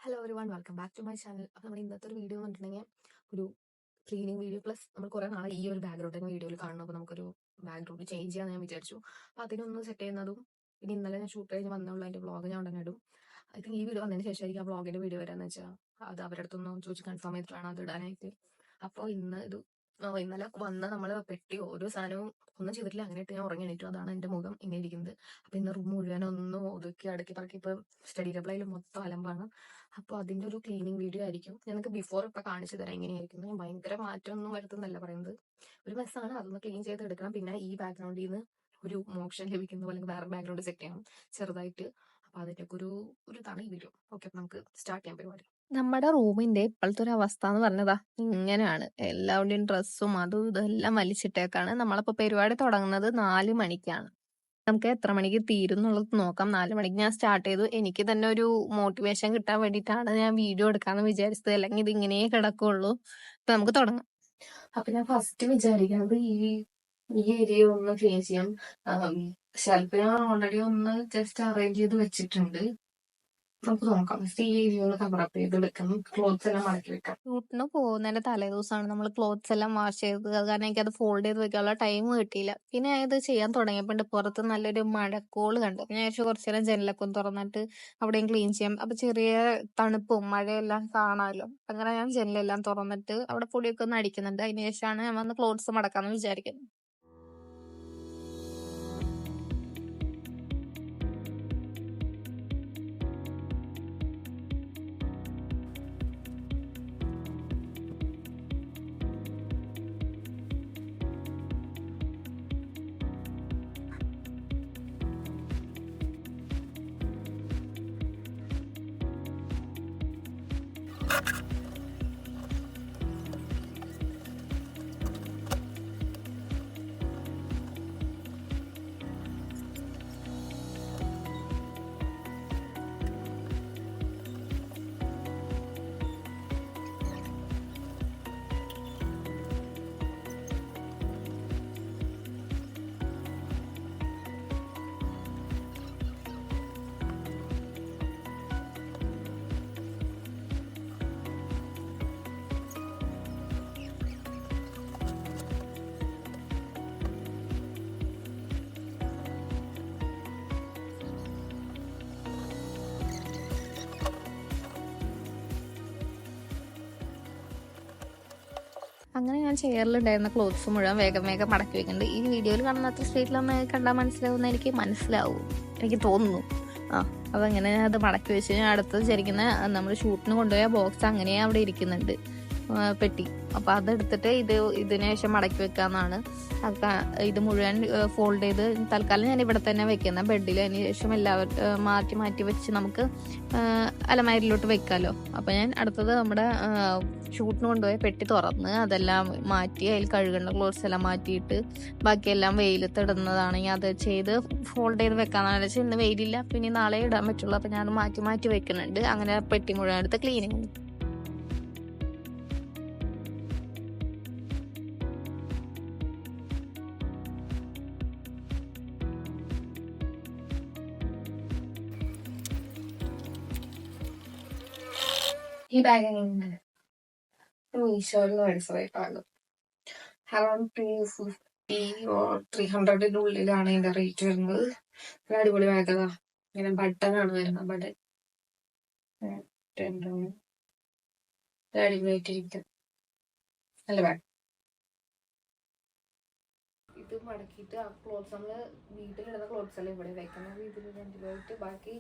Hello everyone, welcome back to my channel. അപ്പോൾ നമ്മുടെ ഇന്നത്തെ ഒരു വീഡിയോ എന്ന് പറഞ്ഞിട്ടുണ്ടെങ്കിൽ ഒരു ക്ലീനിങ് വീഡിയോ പ്ലസ് നമ്മൾ കുറേ നാളെ ഈ ഒരു ബാക്ക്ഗ്രൗണ്ടിൻ്റെ വീഡിയോയിൽ കാണുന്നു. അപ്പോൾ നമുക്കൊരു ബാക്ക്ഗ്രൗണ്ട് ചേഞ്ച് ചെയ്യാൻ ഞാൻ വിചാരിച്ചു. അപ്പോൾ അതിനൊന്ന് സെറ്റ് ചെയ്യുന്നതും പിന്നെ ഇന്നലെ ഞാൻ ഷൂട്ട് കഴിഞ്ഞ് വന്നുള്ള അതിൻ്റെ വ്ളോഗ് ഞാൻ ഉടനെ ഇടും. ഐ തിങ്ക് ഈ വീഡിയോ വന്നതിന് ശേഷമായിരിക്കും ആ വ്ളോഗിൻ്റെ വീഡിയോ വരാമെന്ന് വെച്ചാൽ അത് അവരുടെ അടുത്തൊന്നും ചോദിച്ച് കൺഫേം ചെയ്തിട്ടാണ് അത് ഇടാനായിട്ട്. അപ്പോൾ ഇന്നലെ വന്ന് നമ്മൾ പെട്ടി ഓരോ സാധനവും ഒന്നും ചെയ്തിട്ടില്ല, അങ്ങനെ ഇട്ട് ഞാൻ ഉറങ്ങി എണീറ്റു. അതാണ് എൻ്റെ മുഖം ഇങ്ങനെ ഇരിക്കുന്നത്. അപ്പോൾ ഇന്ന് റൂം മുഴുവനൊന്നും ഒതുക്കി അടുക്കി പറക്കി ഇപ്പം സ്റ്റഡി ടേബിളിൽ മൊത്തം അലമ്പാണ്. അപ്പോൾ അതിൻ്റെ ഒരു ക്ലീനിങ് വീഡിയോ ആയിരിക്കും. ഞങ്ങൾക്ക് ബിഫോർ ഇപ്പം കാണിച്ചു തരാം എങ്ങനെയായിരിക്കും. ഞാൻ ഭയങ്കര മാറ്റമൊന്നും വരുത്തുന്നല്ല പറയുന്നത്, ഒരു മെസ്സാണ്, അതൊന്ന് ക്ലീൻ ചെയ്ത് എടുക്കണം. പിന്നെ ഈ ബാക്ക്ഗ്രൗണ്ടിൽ നിന്ന് ഒരു മോക്ഷം ലഭിക്കുന്ന പോലെ വേറെ ബാക്ക്ഗ്രൗണ്ട് സെറ്റ് ചെയ്യണം ചെറുതായിട്ട്. അപ്പോൾ അതിൻ്റെയൊക്കെ ഒരു ഇതാണ് ഈ വീഡിയോ. ഓക്കെ, അപ്പോൾ നമുക്ക് സ്റ്റാർട്ട് ചെയ്യാൻ പരിപാടി. നമ്മുടെ റൂമിന്റെ ഇപ്പോഴത്തെ ഒരു അവസ്ഥ എന്ന് പറഞ്ഞതാ ഇങ്ങനെയാണ്. എല്ലാവരുടെയും ഡ്രസ്സും അതും ഇതും എല്ലാം വലിച്ചിട്ടേക്കാണ്. നമ്മളിപ്പോ പരിപാടി തുടങ്ങുന്നത് 4 മണിക്കാണ്. നമുക്ക് എത്ര മണിക്ക് തീരും എന്നുള്ളത് നോക്കാം. 4 മണിക്ക് ഞാൻ സ്റ്റാർട്ട് ചെയ്തു. എനിക്ക് തന്നെ ഒരു മോട്ടിവേഷൻ കിട്ടാൻ വേണ്ടിയിട്ടാണ് ഞാൻ വീഡിയോ എടുക്കാന്ന് വിചാരിച്ചത്, അല്ലെങ്കിൽ ഇത് ഇങ്ങനെ കിടക്കുള്ളൂ. ഇപ്പൊ നമുക്ക് തുടങ്ങാം. അപ്പൊ ഞാൻ ഫസ്റ്റ് വിചാരിക്കുന്നത് ഈ ഏരിയ ഒന്ന് ക്ലീൻ ചെയ്യാം. ഷെൽഫ് ഞാൻ ഓൾറെഡി ഒന്ന് ജസ്റ്റ് അറേഞ്ച് ചെയ്ത് വെച്ചിട്ടുണ്ട്. നമുക്ക് നോക്കാം, ഈ ഏരിയ ഒന്ന് കവറപ്പ് ചെയ്ത് എടുക്കാം. ക്ലോത്ത്സ് എല്ലാം മടക്കി വെക്കാം. ഷൂട്ടിന് പോകുന്നതിന്റെ തലേദിവസമാണ് നമ്മൾ ക്ലോത്ത്സ് എല്ലാം വാഷ് ചെയ്തത്. അത് കാരണം എനിക്ക് അത് ഫോൾഡ് ചെയ്ത് വെക്കാനുള്ള ടൈം കിട്ടിയില്ല. പിന്നെ ഞാൻ ഇത് ചെയ്യാൻ തുടങ്ങിയപ്പോൾ പുറത്ത് നല്ലൊരു മഴക്കോള് കണ്ടു. ഞാൻ വിചാരിച്ചു കുറച്ചു നേരം ജനലൊക്കെ ഒന്ന് തുറന്നിട്ട് അവിടെയും ക്ലീൻ ചെയ്യാം. അപ്പൊ ചെറിയ തണുപ്പും മഴയെല്ലാം കാണാമല്ലോ. അങ്ങനെ ഞാൻ ജനലെല്ലാം തുറന്നിട്ട് അവിടെ പൊടിയൊക്കെ ഒന്ന് അടിക്കുന്നുണ്ട്. അതിനുശേഷമാണ് ഞാൻ വന്ന് ക്ലോത്ത്സ് മടക്കാന്ന് വിചാരിക്കുന്നത്. അങ്ങനെ ഞാൻ ചെയറിലുണ്ടായിരുന്ന ക്ലോത്ത്സ് മുഴുവൻ വേഗം വേഗം മടക്കി വെക്കുന്നുണ്ട്. ഈ വീഡിയോയിൽ കാണുന്ന അത്ര സ്ട്രീറ്റിലൊന്ന് കണ്ടാൽ മനസ്സിലാവുന്ന എനിക്ക് തോന്നുന്നു. അതങ്ങനെ അത് മടക്കി വെച്ച് ഞാൻ അടുത്തത് വിചാരിക്കുന്ന നമ്മൾ ഷൂട്ടിന് കൊണ്ടുപോയ ബോക്സ് അങ്ങനെ അവിടെ ഇരിക്കുന്നുണ്ട്, പെട്ടി. അപ്പൊ അതെടുത്തിട്ട് ഇതിന് ശേഷം മടക്കി വെക്കാന്നാണ്. ഇത് മുഴുവൻ ഫോൾഡ് ചെയ്ത് തൽക്കാലം ഞാൻ ഇവിടെ തന്നെ വെക്കുന്ന ബെഡിൽ. അതിന് ശേഷം എല്ലാവരും മാറ്റി വെച്ച് നമുക്ക് അലമാരിലോട്ട് വെക്കാലോ. അപ്പൊ ഞാൻ അടുത്തത് നമ്മുടെ ഷൂട്ടിന് കൊണ്ടുപോയ പെട്ടി തുറന്ന് അതെല്ലാം മാറ്റി അതിൽ കഴുകേണ്ട ക്ലോത്ത്സ് എല്ലാം മാറ്റിയിട്ട് ബാക്കിയെല്ലാം വെയിലത്ത് ഇടുന്നതാണെങ്കിൽ അത് ചെയ്ത് ഫോൾഡ് ചെയ്ത് വെക്കാന്നാണ് വെച്ചാൽ ഇന്ന് വെയിലില്ല, പിന്നെ നാളെ ഇടാൻ പറ്റുള്ളൂ. അപ്പൊ ഞാൻ മാറ്റി വെക്കുന്നുണ്ട്. അങ്ങനെ പെട്ടി മുഴുവൻ എടുത്ത് ക്ലീനിങ്. ഈ ബാഗ് മീഷോയിൽ മേടിച്ചതായിട്ടാണ്. അറൗണ്ട് 250 or 300 ഉള്ളിലാണ് ഇതിന്റെ റേറ്റ് വരുന്നത്. ഒരു അടിപൊളി ബാഗതാ. ഇങ്ങനെ ബട്ടനാണ് വരുന്നത്. ബട്ടൺ അടിപൊളിയായിട്ടിരിക്കും. നല്ല ബാഗ്. ഇത് മടക്കിയിട്ട് ആ ക്ലോത്ത്സ് നമ്മള് വീട്ടിലിടുന്ന ക്ലോത്ത്സ് എല്ലാം ഇവിടെ വെക്കണം. ഇതിൽ രണ്ടിലായിട്ട് ബാക്കി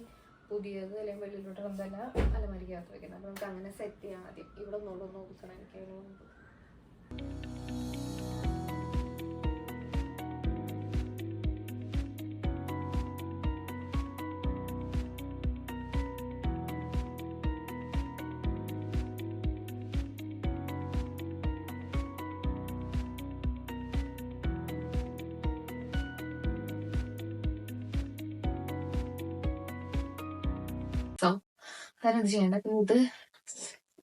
പുതിയത് അല്ലെങ്കിൽ വെള്ളിലോട്ട് എന്തെല്ലാം അലമാരിക്കകത്ത് വെക്കുന്നത്. അപ്പൊ നമുക്ക് അങ്ങനെ സെറ്റ് ചെയ്യാൻ ആദ്യം ഇവിടെ ഒന്നുകൂടെ നോക്കണം. എനിക്ക് അതിന് മുമ്പ് അതെന്ത് ചെയ്യേണ്ട. ഇത്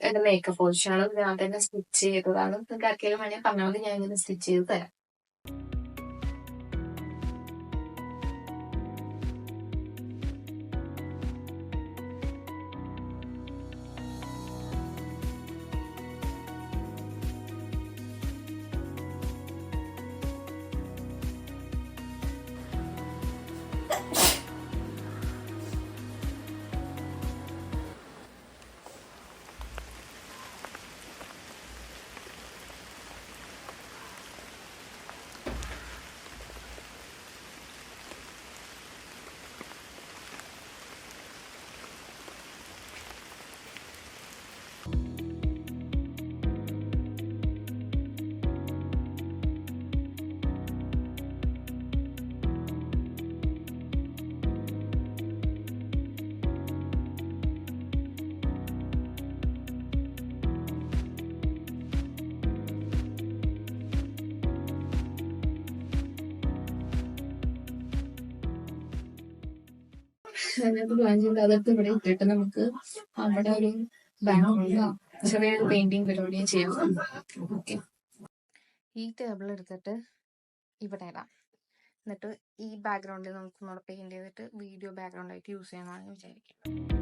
എന്റെ മേക്കപ്പ് പോളിഷാണ്. ഞാൻ തന്നെ സ്റ്റിച്ച് ചെയ്തതാണ്. നിങ്ങൾക്ക് ആർക്കെങ്കിലും വേണമെങ്കിൽ പറഞ്ഞാൽ മതി, ഞാൻ ഇങ്ങനെ സ്റ്റിച്ച് ചെയ്ത് തരാം. അതിനകത്ത് പ്ലാൻ ചെയ്ത് അതൊക്കെ ഇവിടെ ഇട്ടിട്ട് നമുക്ക് അവിടെ ഒരു ബാക്ക്ഗ്രൗണ്ടിലോ ചെറിയൊരു പെയിന്റിങ് പരിപാടിയും ചെയ്യാം. ഓക്കെ, ഈ ടേബിൾ എടുത്തിട്ട് ഇവിടെ ഇടാം. എന്നിട്ട് ഈ ബാക്ക്ഗ്രൗണ്ടിൽ നമുക്ക് പെയിന്റ് ചെയ്തിട്ട് വീഡിയോ ബാക്ക്ഗ്രൗണ്ട് ആയിട്ട് യൂസ് ചെയ്യാമെന്നാണ് വിചാരിക്കുന്നത്.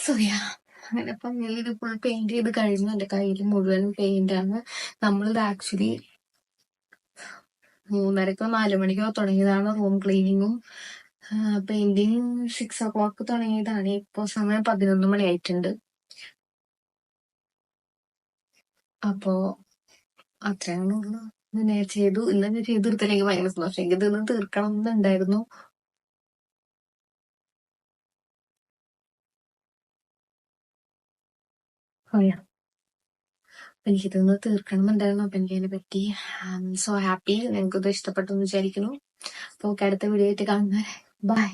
സോ യാ, അങ്ങനെ ഇപ്പം ഇത് ഫുൾ പെയിന്റ് ചെയ്ത് കഴിഞ്ഞു. എന്റെ കയ്യിൽ മുഴുവനും പെയിന്റ് ആണ്. നമ്മളിത് ആക്ച്വലി 3:30 4 മണിക്കോ തുടങ്ങിയതാണ് റൂം ക്ലീനിങ്ങും പെയിന്റിങ്. 6 o'clock തുടങ്ങിയതാണ്. ഇപ്പൊ സമയം 11 മണി ആയിട്ടുണ്ട്. അപ്പോ അത്രയാണ് ഉള്ളു. ഇന്ന് ചെയ്തു തീർത്തില്ലെങ്കിൽ ഭയങ്കര സന്തോഷം. എനിക്ക് ഇതൊന്ന് തീർക്കണം എന്നുണ്ടായിരുന്നു. എനിക്കിതൊന്ന് തീർക്കണം എന്നുണ്ടായിരുന്നു. അപ്പൊ എനിക്ക് അതിനെ പറ്റി സോ ഹാപ്പി. നിങ്ങൾക്കിത് ഇഷ്ടപ്പെട്ടു എന്ന് വിചാരിക്കുന്നു. അപ്പൊ അടുത്ത വീഡിയോ ആയിട്ട് കാണുന്നവരെ ബൈ.